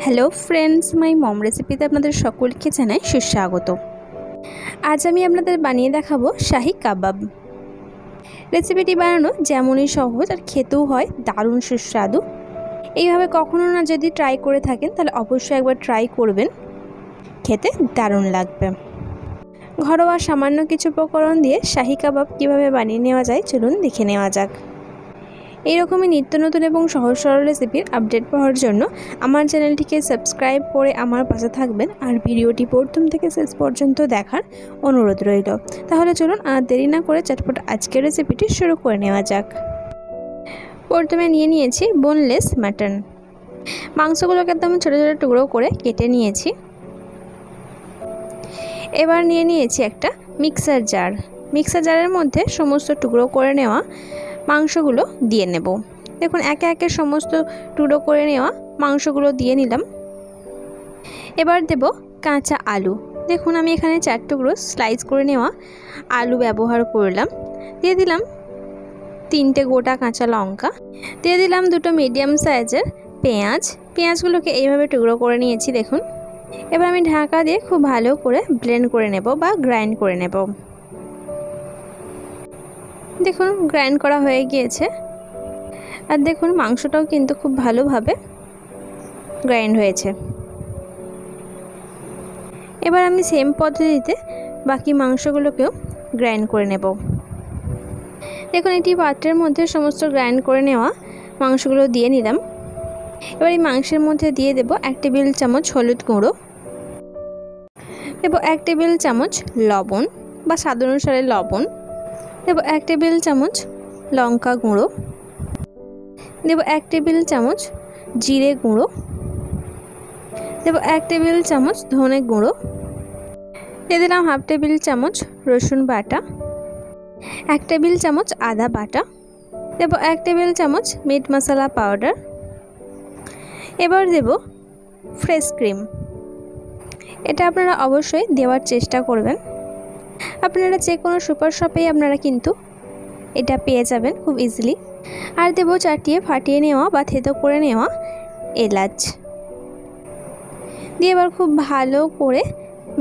Hello friends, মাই মম রেসিপিতে আপনাদের সকলকে জানাই সুস্বাগত। আজ আমি আপনাদের বানিয়ে দেখাবো শাহি কাবাব। রেসিপিটি বানানো যেমনই সহজ আর খেতেও হয় দারুণ সুস্বাদু। এইভাবে কখনো না যদি ট্রাই করে থাকেন তাহলে অবশ্যই একবার ট্রাই করবেন, খেতে দারুণ লাগবে। ঘরোয়া সামান্য কিছু উপকরণ দিয়ে শাহি কাবাব কীভাবে বানিয়ে নেওয়া যায় চলুন দেখে নেওয়া যাক। এইরকমই নিত্য নতুন এবং সহজ সরল রেসিপির আপডেট পাওয়ার জন্য আমার চ্যানেলটিকে সাবস্ক্রাইব করে আমার পাশে থাকবেন আর ভিডিওটি প্রথম থেকে শেষ পর্যন্ত দেখার অনুরোধ রইল। তাহলে চলুন আর দেরি না করে চটপট আজকের রেসিপিটি শুরু করে নেওয়া যাক। প্রথমে নিয়ে নিয়েছি বোনলেস মাটন। মাংসগুলোকে একদম ছোটো ছোটো টুকরো করে কেটে নিয়েছি। এবার নিয়ে নিয়েছি একটা মিক্সার জার। মিক্সার জারের মধ্যে সমস্ত টুকরো করে নেওয়া মাংসগুলো দিয়ে নেব। দেখুন একে একে সমস্ত টুকরো করে নেওয়া মাংসগুলো দিয়ে নিলাম। এবার দেব কাঁচা আলু। দেখুন আমি এখানে 4 টুকরো স্লাইস করে নেওয়া আলু ব্যবহার করলাম। দিয়ে দিলাম 3টে গোটা কাঁচা লঙ্কা। দিয়ে দিলাম 2টো মিডিয়াম সাইজের পেঁয়াজ। পেঁয়াজগুলোকে এইভাবে টুকরো করে নিয়েছি দেখুন। এবার আমি ঢাকা দিয়ে খুব ভালো করে ব্লেন্ড করে নেব বা গ্রাইন্ড করে নেব। দেখুন গ্রাইন্ড করা হয়ে গিয়েছে। আর দেখুন মাংসটাও কিন্তু খুব ভালোভাবে গ্রাইন্ড হয়েছে। এবার আমি সেম পদ্ধতিতে বাকি মাংসগুলোকেও গ্রাইন্ড করে নেব। দেখুন একটি পাত্রের মধ্যে সমস্ত গ্রাইন্ড করে নেওয়া মাংসগুলো দিয়ে নিলাম। এবার এই মাংসের মধ্যে দিয়ে দেব 1 টেবিল চামচ হলুদ গুঁড়ো, দেব 1 টেবিল চামচ লবণ বা স্বাদ অনুসারে লবণ, দেব 1 টেবিল চামচ লঙ্কা গুঁড়ো, দেব 1 টেবিল চামচ জিরে গুঁড়ো, দেব 1 টেবিল চামচ ধনে গুঁড়ো, দিয়ে দিলাম 1/2 টেবিল চামচ রসুন বাটা, 1 টেবিল চামচ আদা বাটা, দেব 1 টেবিল চামচ মিট মশলা পাউডার। এবার দেব ফ্রেশ ক্রিম। এটা আপনারা অবশ্যই দেওয়ার চেষ্টা করবেন। আপনারা যে কোনো সুপার শপেই আপনারা কিন্তু এটা পেয়ে যাবেন খুব ইজিলি। আর দেব চাটিয়ে ফাটিয়ে নেওয়া বা থেতো করে নেওয়া এলাচ দিয়ে এবার খুব ভালো করে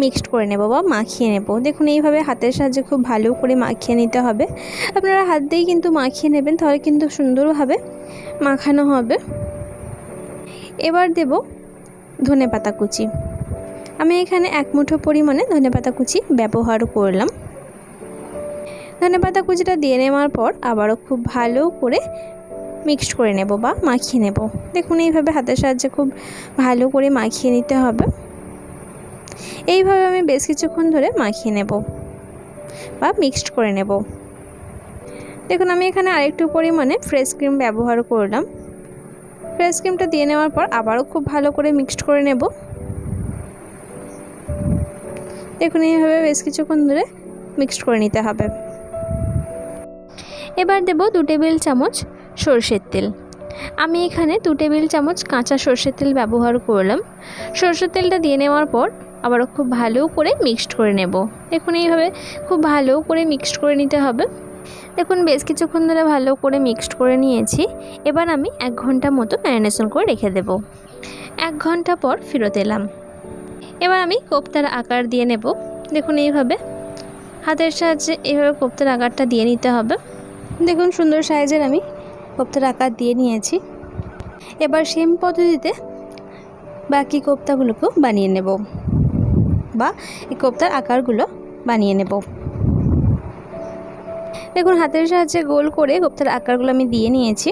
মিক্সড করে নেব বা মাখিয়ে নেব। দেখুন এইভাবে হাতের সাহায্যে খুব ভালো করে মাখিয়ে নিতে হবে। আপনারা হাত দিয়েই কিন্তু মাখিয়ে নেবেন, তাহলে কিন্তু সুন্দরভাবে মাখানো হবে। এবার দেব ধনেপাতা কুচি। আমি এখানে 1 মুঠো পরিমাণে ধনেপাতা কুচি ব্যবহার করলাম। ধনেপাতা কুচিটা দিয়ে নেওয়ার পর আবারও খুব ভালো করে মিক্সড করে নেব বা মাখিয়ে নেব। দেখুন এইভাবে হাতের সাহায্যে খুব ভালো করে মাখিয়ে নিতে হবে। এইভাবে আমি বেশ কিছুক্ষণ ধরে মাখিয়ে নেব বা মিক্সড করে নেব। দেখুন আমি এখানে আরেকটু পরিমাণে ফ্রেশ ক্রিম ব্যবহার করলাম। ফ্রেশ ক্রিমটা দিয়ে নেওয়ার পর আবারও খুব ভালো করে মিক্সড করে নেব। দেখুন এইভাবে বেশ কিছুক্ষণ ধরে মিক্সড করে নিতে হবে। এবার দেব 2 টেবিল চামচ সরষের তেল। আমি এখানে 2 টেবিল চামচ কাঁচা সরষের তেল ব্যবহার করলাম। সরষের তেলটা দিয়ে নেওয়ার পর আবারও খুব ভালো করে মিক্সড করে নেব। দেখুন এইভাবে খুব ভালো করে মিক্সড করে নিতে হবে। দেখুন বেশ কিছুক্ষণ ধরে ভালো করে মিক্সড করে নিয়েছি। এবার আমি 1 ঘন্টা মতো ম্যারিনেশন করে রেখে দেব। 1 ঘন্টা পর ফেরত এলাম। এবার আমি কোপ্তার আকার দিয়ে নেব। দেখুন এইভাবে হাতের সাহায্যে এইভাবে কোপ্তার আকারটা দিয়ে নিতে হবে। দেখুন সুন্দর সাইজের আমি কোপ্তার আকার দিয়ে নিয়েছি। এবার সেম পদ্ধতিতে বাকি কোপ্তাগুলোকেও বানিয়ে নেব বা এই কোপ্তার আকারগুলো বানিয়ে নেব। দেখুন হাতের সাহায্যে গোল করে কোপ্তার আকারগুলো আমি দিয়ে নিয়েছি।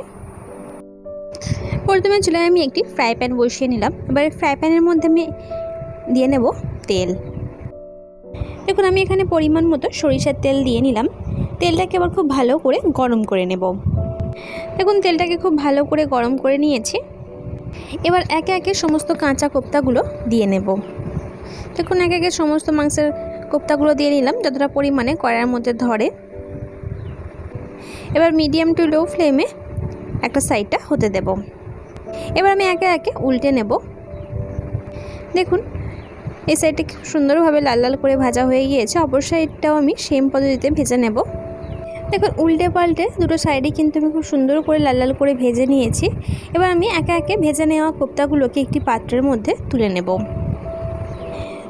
প্রথমে চুলায় আমি একটি ফ্রাই প্যান বসিয়ে নিলাম। এবার ফ্রাই প্যানের মধ্যে আমি দিয়ে নেব তেল। দেখুন আমি এখানে পরিমাণ মতো সরিষার তেল দিয়ে নিলাম। তেলটাকে আবার খুব ভালো করে গরম করে নেব। দেখুন তেলটাকে খুব ভালো করে গরম করে নিয়েছি। এবার একে একে সমস্ত কাঁচা কোপ্তাগুলো দিয়ে নেব। দেখুন একে একে সমস্ত মাংসের কোপ্তাগুলো দিয়ে নিলাম যতটা পরিমাণে কড়াইয়ের মধ্যে ধরে। এবার মিডিয়াম টু লো ফ্লেমে একটা সাইডটা হতে দেব। এবার আমি একে একে উল্টে নেব। দেখুন এই সাইডটা খুব সুন্দরভাবে লাল লাল করে ভাজা হয়ে গিয়েছে। অপর সাইডটাও আমি সেম পদ্ধতিতে ভেজে নেব। দেখুন উল্টে পাল্টে দুটো সাইডে কিন্তু আমি খুব সুন্দর করে লাল লাল করে ভেজে নিয়েছি। এবার আমি একে একে ভেজে নেওয়া কোপ্তাগুলোকে একটি পাত্রের মধ্যে তুলে নেব।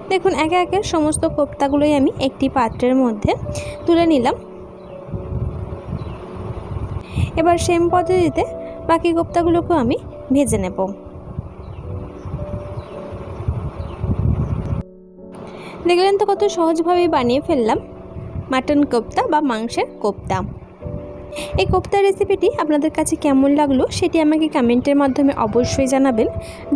দেখুন একে একে সমস্ত কোপ্তাগুলোই আমি একটি পাত্রের মধ্যে তুলে নিলাম। এবার সেম পদ্ধতিতে বাকি কোপ্তাগুলোকেও আমি ভেজে নেব। দেখলেন তো কত সহজভাবে বানিয়ে ফেললাম মাটন কোপ্তা বা মাংসের কোপ্তা। এই কোপ্তার রেসিপিটি আপনাদের কাছে কেমন লাগলো সেটি আমাকে কমেন্টের মাধ্যমে অবশ্যই জানাবেন।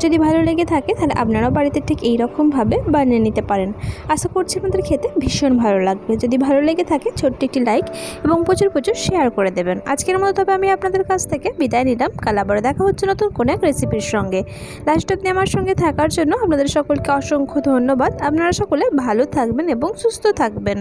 যদি ভালো লেগে থাকে তাহলে আপনারাও বাড়িতে ঠিক এই রকমভাবে বানিয়ে নিতে পারেন। আশা করছি আপনাদের খেতে ভীষণ ভালো লাগবে। যদি ভালো লেগে থাকে ছোট্ট একটি লাইক এবং প্রচুর প্রচুর শেয়ার করে দেবেন। আজকের মতো তবে আমি আপনাদের কাছ থেকে বিদায় নিলাম। কাল আবার দেখা হচ্ছে নতুন কোনো এক রেসিপির সঙ্গে। লাস্ট অবধি আমার সঙ্গে থাকার জন্য আপনাদের সকলকে অসংখ্য ধন্যবাদ। আপনারা সকলে ভালো থাকবেন এবং সুস্থ থাকবেন।